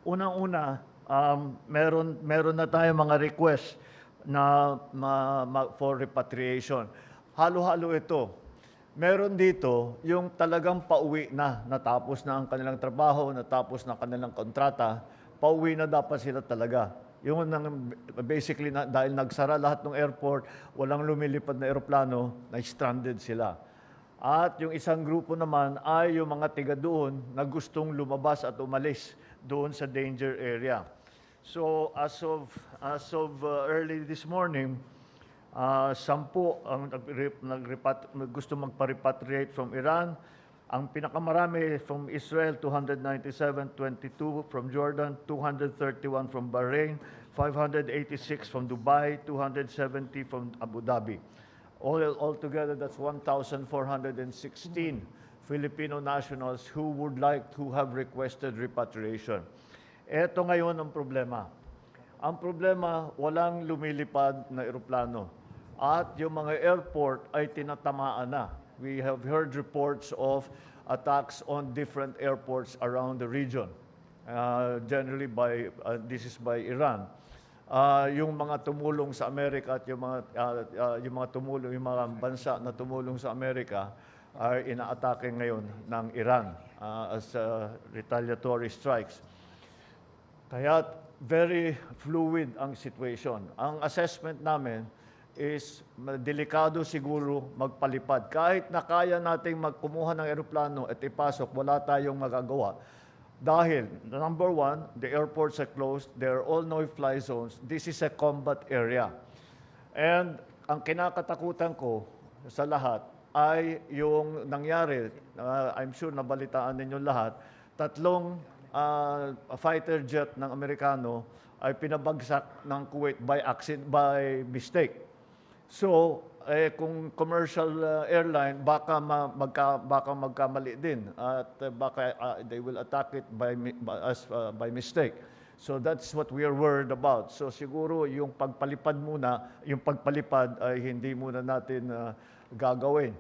Unang-una, meron na tayong mga request na for repatriation. Halo-halo ito. Meron dito yung talagang pauwi na, natapos na ang kanilang trabaho, natapos na ang kanilang kontrata, pauwi na dapat sila talaga. Yung basically dahil nagsara lahat ng airport, walang lumilipad na eroplano, na-stranded sila. At yung isang grupo naman ay yung mga tiga doon na gustong lumabas at umalis doon sa danger area. So as of early this morning, 10 ang gusto magpa-repatriate from Iran. Ang pinakamarami from Israel, 297, 22 from Jordan, 231 from Bahrain, 586 from Dubai, 270 from Abu Dhabi. Altogether, that's 1,416 Filipino nationals who would like to have requested repatriation. Ito ngayon ang problema. Ang problema, walang lumilipad na eroplano. At yung mga airport ay tinatamaan na. We have heard reports of attacks on different airports around the region. Generally this is by Iran. Yung mga tumulong sa Amerika at yung mga bansa na tumulong sa Amerika ay inaatake ngayon ng Iran as retaliatory strikes. Kaya very fluid ang situation. Ang assessment namin is delikado siguro magpalipad. Kahit na kaya nating magkumuha ng eroplano at ipasok, wala tayong magagawa. Dahil, number one, the airports are closed, there are all no-fly zones. This is a combat area. And ang kinakatakutan ko sa lahat ay yung nangyari, I'm sure nabalitaan ninyo lahat, 3 fighter jet ng Amerikano ay pinabagsak ng Kuwait by mistake. So, kung commercial airline, baka magkamali din at baka they will attack it by mistake. So that's what we are worried about. So siguro yung pagpalipad ay hindi muna natin gagawin.